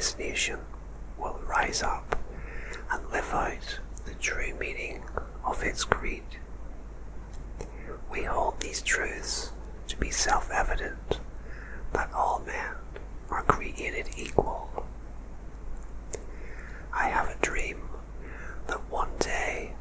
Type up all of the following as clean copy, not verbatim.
this nation will rise up and live out the true meaning of its creed. We hold these truths to be self-evident, that all men are created equal. I have a dream that one day,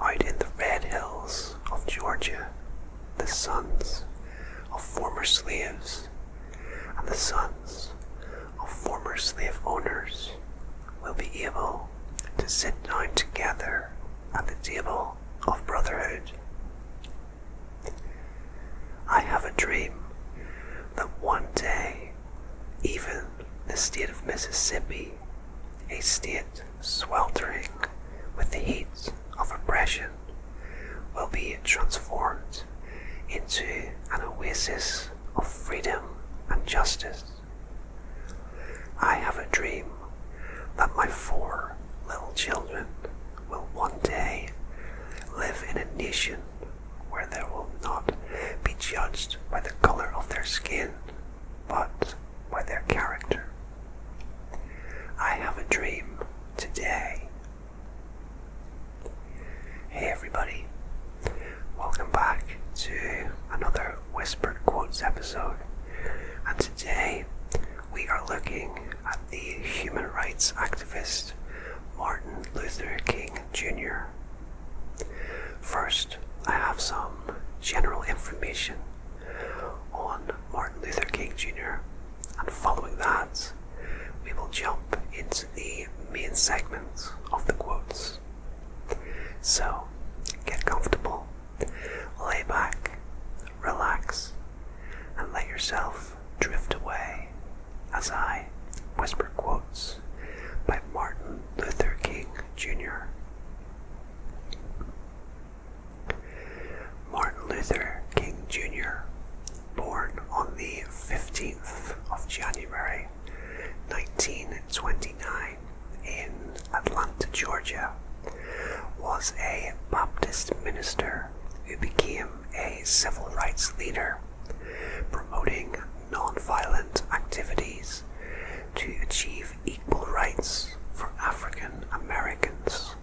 out in the red hills of Georgia, the sons of former slaves and the sons of former slave owners will be able to sit down together at the table of brotherhood. I have a dream that one day, even the state of Mississippi, a state sweltering with the heat of oppression, will be transformed into an oasis of freedom and justice. I have a dream that my 4 little children will one day live in a nation where they will not be judged by the color of their skin, but by their character. I have a dream today. Hey everybody, welcome back to another Whispered Quotes episode, and today we are looking at the human rights activist Martin Luther King Jr. First, I have some general information on Martin Luther King Jr., and following that, we will jump into the main segment of the quotes. So, get comfortable, lay back, relax, and let yourself drift away as I whisper quotes by Martin Luther King Jr. Martin Luther King Jr., born on the 15th of January 1929 in Atlanta, Georgia, was a Baptist minister who became a civil rights leader, promoting non-violent activities to achieve equal rights for African Americans.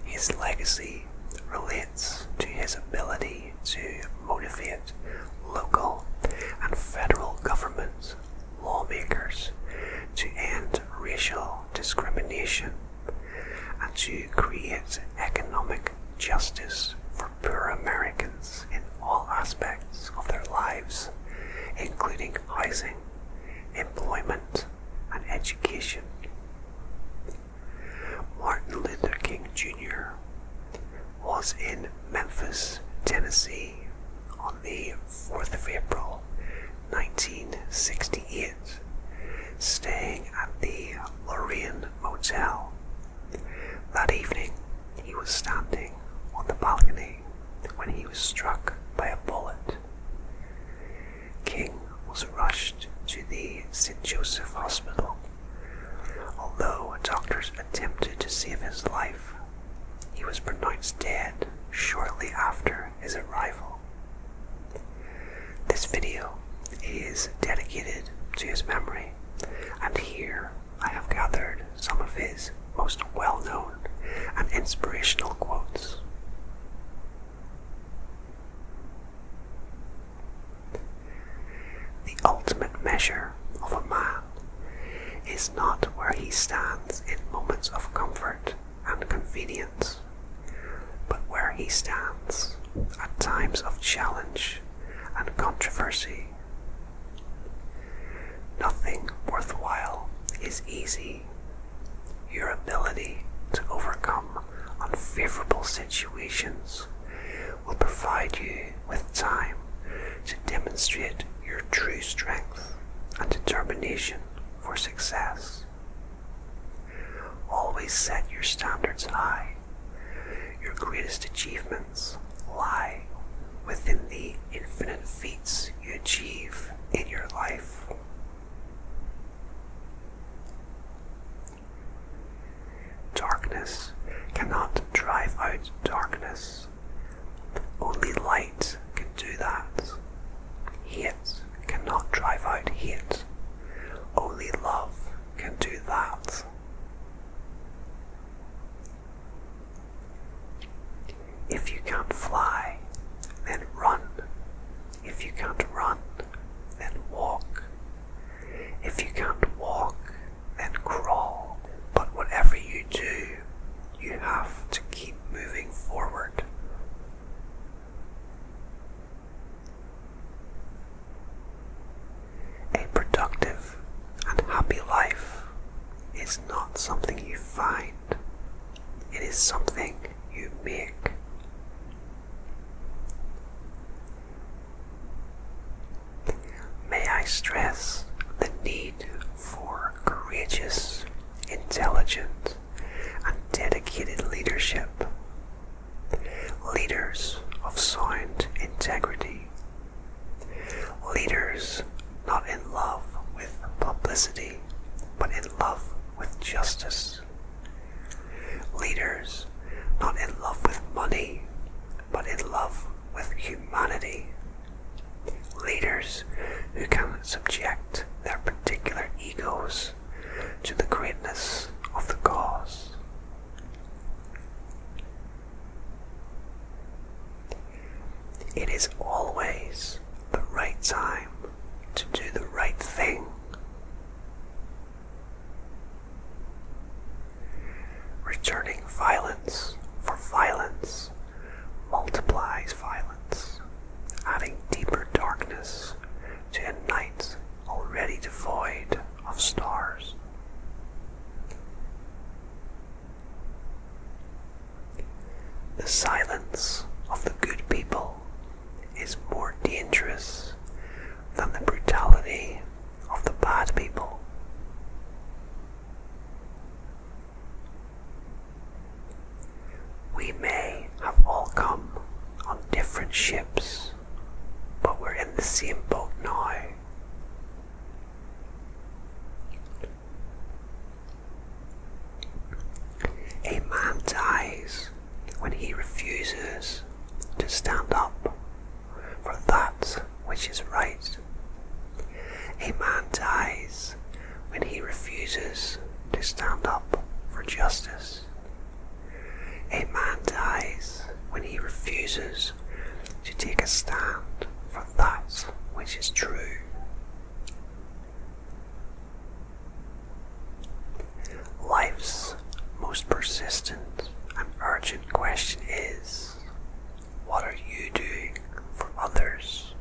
His legacy relates to his ability to motivate local and federal government lawmakers to end racial discrimination and to create economic justice for poor Americans in all aspects of their lives, including housing, employment, and education. Martin Luther King Jr. was in Memphis, Tennessee on the 4th of April 1968, staying at the Lorraine Motel. That evening, he was standing on the balcony when he was struck by a bullet. King was rushed to the St. Joseph Hospital. Although doctors attempted to save his life, he was pronounced dead shortly after his arrival. This video is dedicated to his memory, and here I have gathered some of his most well-known and inspirational quotes. The ultimate measure of a man is not where he stands in moments of comfort and convenience, but where he stands at times of challenge and controversy. Nothing worthwhile is easy. Your ability to overcome unfavorable situations will provide you with time to demonstrate your true strength and determination for success. Always set your standards high. Your greatest achievements lie within the infinite feats you achieve in your life. Darkness cannot drive out darkness. Only light can do that. Hate cannot drive out hate. Only love If you can't fly, then run. If you can't run, then walk. If you can't walk, then crawl. But whatever you do, you have to keep moving forward. A productive and happy life is not something you find. It is something you make. May I stress the need for courageous, intelligent, and dedicated leadership. Leaders of sound integrity. Leaders not in love with publicity, but in love with justice. Leaders not in love with money, but in love with humanity. Leaders who can subject their particular egos to the greatness of the cause. It is always the right time to do the right thing. Returning violence for violence multiplies violence, adding deeper darkness to a night already devoid of stars. The silence of the good people is more dangerous than the brutality of the bad people. We may have all come on different ships, but we're in the same boat now. A man dies when he refuses to stand up for that which is right. A man dies when he refuses to stand up for justice. A man dies when he refuses to take a stand for that which is true. Life's most persistent and urgent question is, what are you doing for others?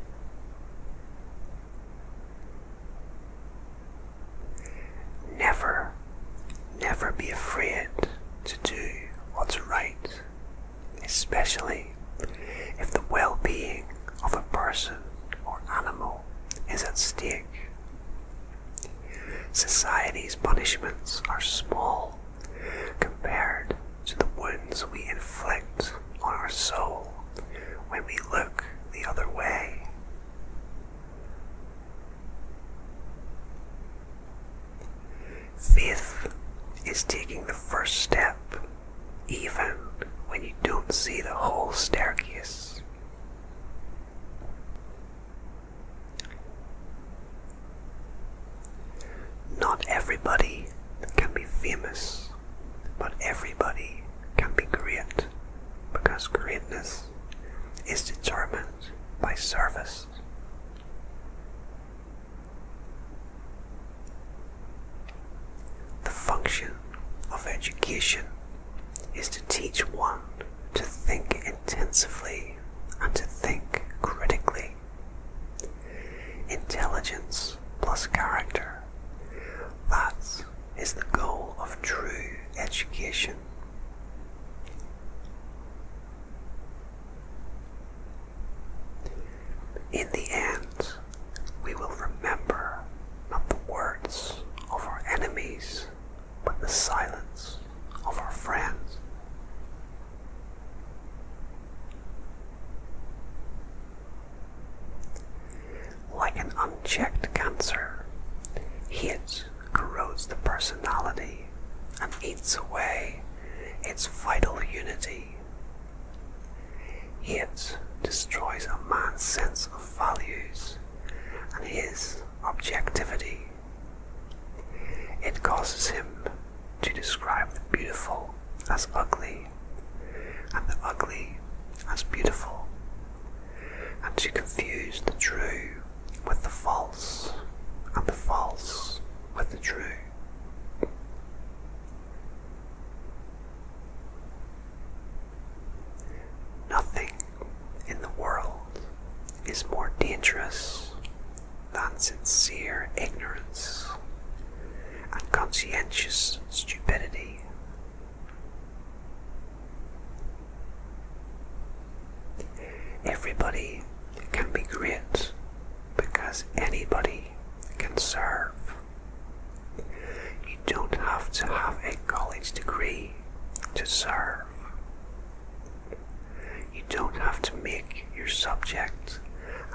Never be afraid to do what's right, especially if the well-being of a person or animal is at stake. Society's punishments are small compared to the wounds we inflict on our soul when we look the other way. Faith is taking the first step even when you don't see the whole staircase. Not everybody can be famous, but everybody can be great, because greatness is determined by service. The function of education is to teach one to think intensively and to think critically. Intelligence plus character, that is the goal of true education. In the end, we will remember not the words of our enemies, but the silence of our friends. Like an unchecked cancer, hate corrodes the personality and eats away its vital unity. Hate destroys a man's sense of values and his objectivity. It causes him to describe the beautiful as ugly and the ugly as beautiful, and to confuse the true with the false, and the false with the true. Nothing in the world is more dangerous than sincere ignorance and conscientious stupidity. Everybody can be great because anybody can serve. You don't have to have a college degree to serve. You don't have to make your subject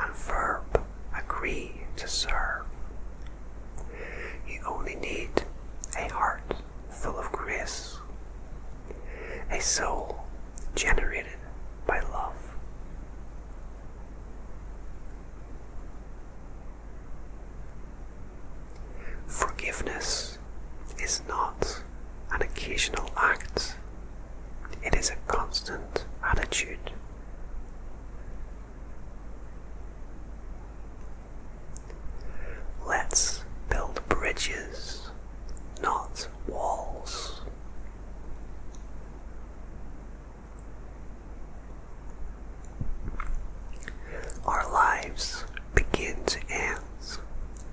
and verb agree to serve. You only need a heart full of grace, a soul generated by love. Forgiveness is not an occasional act, it is a constant attitude. Let's build bridges, not walls. Our lives begin to end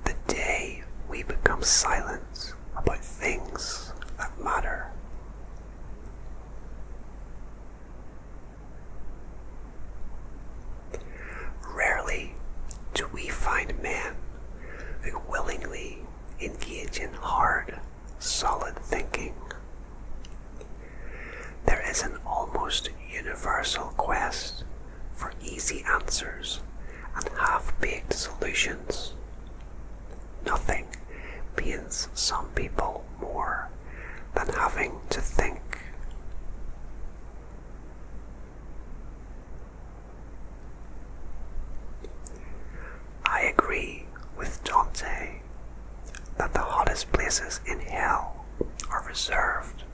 the day we become silent about things that matter. Rarely do we find men who willingly engage in hard, solid thinking. There is an almost universal quest for easy answers and half-baked solutions. Nothing pains some people more than having to think. I agree with Dante that the hottest places in hell are reserved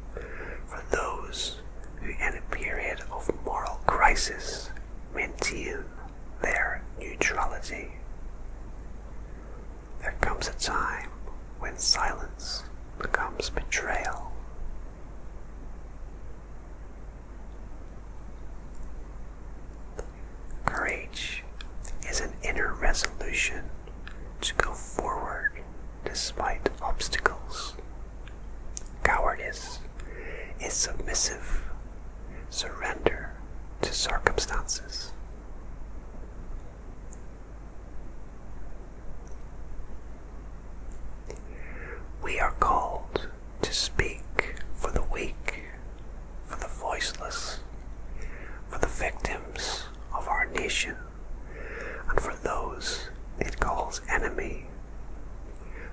for those who in a period of moral crisis maintain their neutrality. There comes a time when silence becomes betrayal. Courage is an inner resolution to go forward despite obstacles. Cowardice is submissive surrender to circumstances. We are called to speak for the weak, for the voiceless, for the victims of our nation, and for those it calls enemy.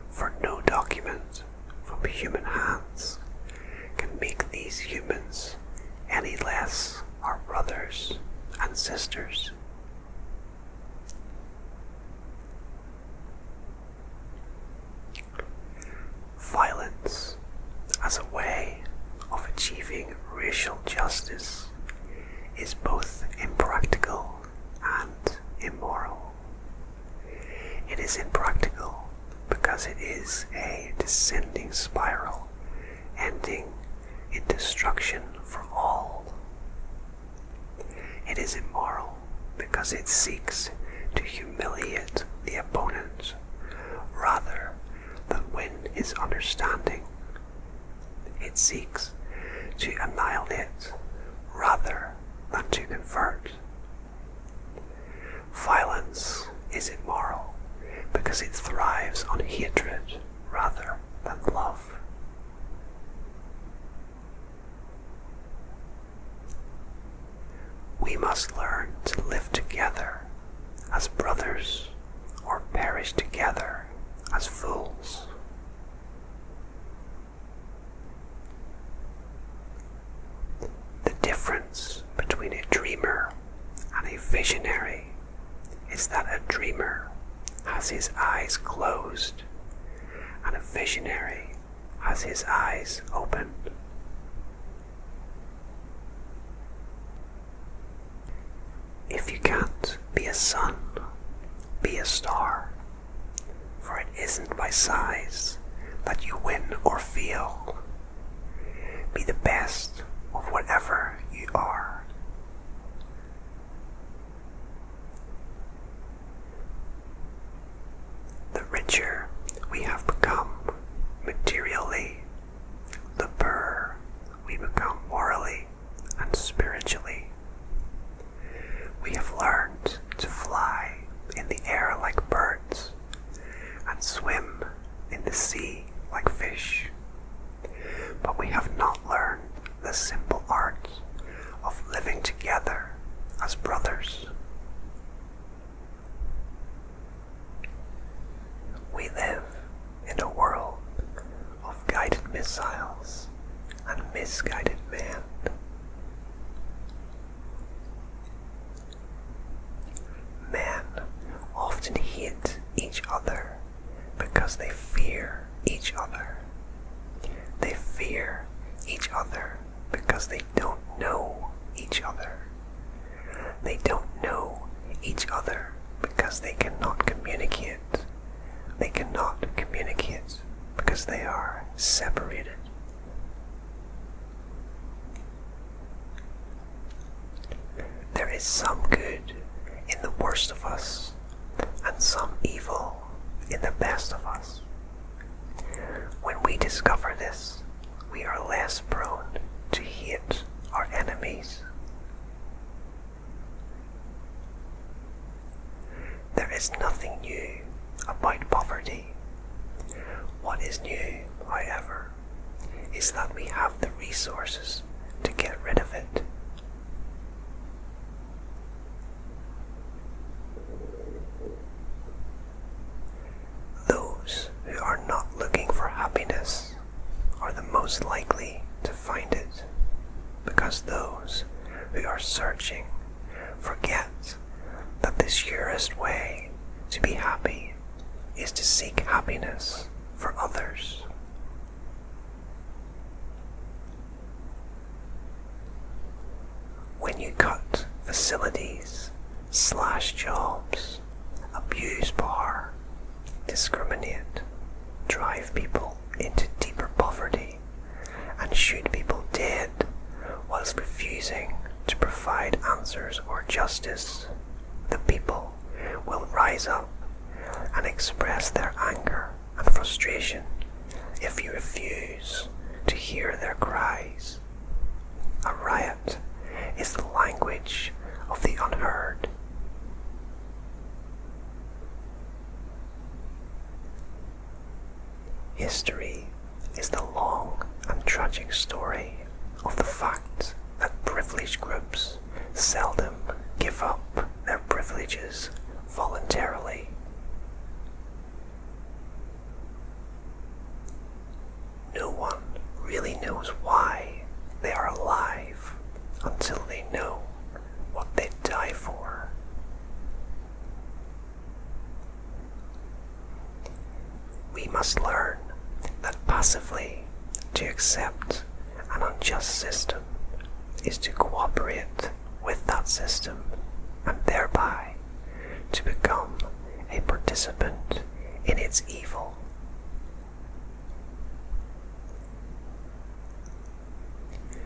For no document from human hands can make these humans any less our brothers and sisters. Violence as a way of achieving racial justice is both impractical and immoral. It is impractical because it is a descending spiral ending in destruction for all. It is immoral because it seeks to humiliate the opponent rather than win his understanding. It seeks to annihilate rather than to convert. Violence is immoral because it thrives on hatred rather than love. We must learn to live together as brothers or perish together as fools. The difference between a dreamer and a visionary is that a dreamer has his eyes closed and a visionary has his eyes opened. if you can't be a sun, be a star, for it isn't by size that you win or feel. Be the best of whatever you are. The richer we have become materially, the poorer we become morally and spiritually. We have learned to fly in the air like birds and swim in the sea like fish, but we have not learned the simple art of living together as brothers. We live in a world of guided missiles and misguided men. Men often hate each other because they fear each other. They fear each other because they don't know each other. They don't know each other because they cannot communicate. They cannot communicate because they are separated. There is some good in the worst of us, and some evil in the best of us. When we discover this, we are less prone to hate our enemies. There is nothing new about poverty. What is new, however, is that we have the resources to get rid of it. Those who are not looking for happiness are the most likely to find it, because those who are searching forget that the surest way to be happy is to seek happiness for others. When you cut facilities, slash jobs, abuse power, discriminate, drive people into deeper poverty, and shoot people dead whilst refusing to provide answers or justice, the people will rise up and express their anger and frustration if you refuse to hear their cries. A riot is the language of the unheard. History is the long and tragic story of the fact that privileged groups seldom give up their privileges voluntarily. No one really knows why they are alive until they know what they die for. We must learn that passively to accept an unjust system is to cooperate with that system, and thereby to become a participant in its evil.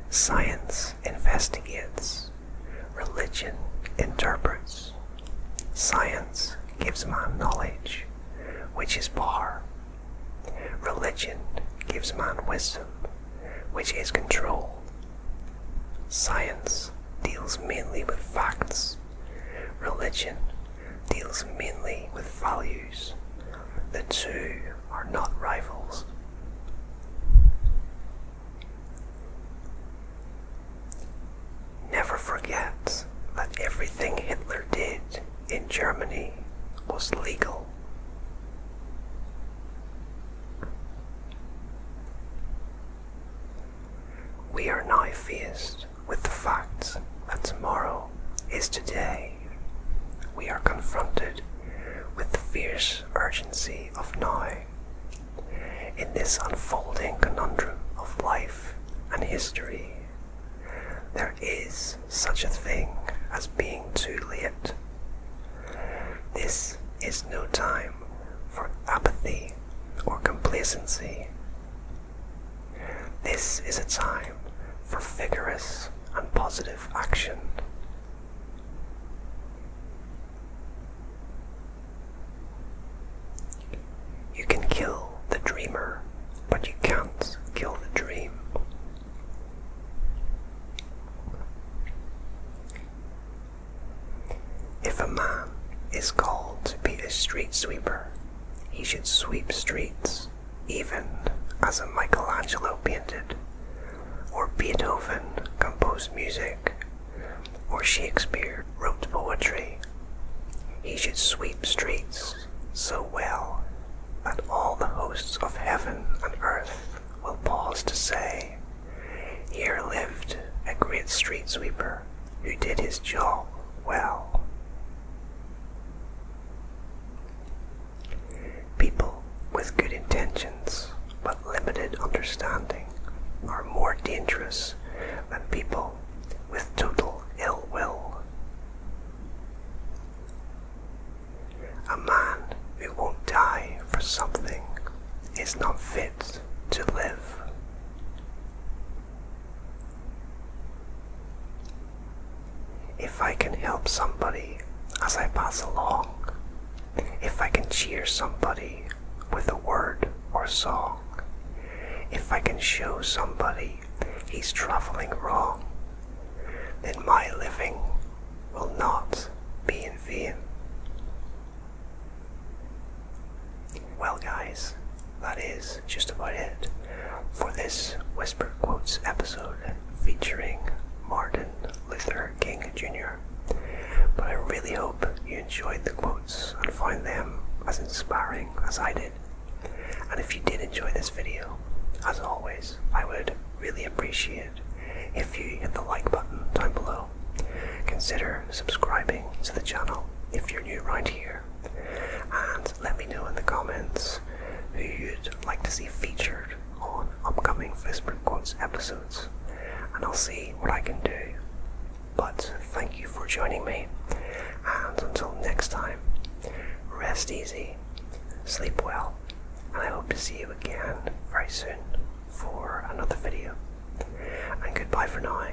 Science investigates, religion interprets. Science gives man knowledge, which is power. Religion gives man wisdom, which is control. Science deals mainly with facts. Religion deals mainly with values. The two are not rivals. Never forget that everything Hitler did in Germany was legal. We are now faced with the fact that tomorrow is today. We are confronted with the fierce urgency of now. In this unfolding conundrum of life and history, there is such a thing as being too late. vigorous and positive action. You can kill the dreamer, but you can't kill the dream. If a man is called to be a street sweeper, he should sweep streets, even as a Michelangelo painted, or Beethoven composed music, or Shakespeare wrote poetry. He should sweep streets so well that all the hosts of heaven and earth will pause to say, "Here lived a great street sweeper who did his job well." People with good intentions but limited understanding are more dangerous than people with total ill will. A man who won't die for something is not fit to live. If I can help somebody as I pass along, if I can cheer somebody with a word or song, if I can show somebody he's traveling wrong, then my living will not be in vain. Well guys, that is just about it for this Whisper Quotes episode featuring Martin Luther King Jr. But I really hope you enjoyed the quotes and found them as inspiring as I did. And if you did enjoy this video, as always, I would really appreciate if you hit the like button down below. Consider subscribing to the channel if you're new around here, and let me know in the comments who you'd like to see featured on upcoming Whisper Quotes episodes, and I'll see what I can do. But thank you for joining me, and until next time, rest easy, sleep well, and I hope to see you again very soon for another video. And goodbye for now.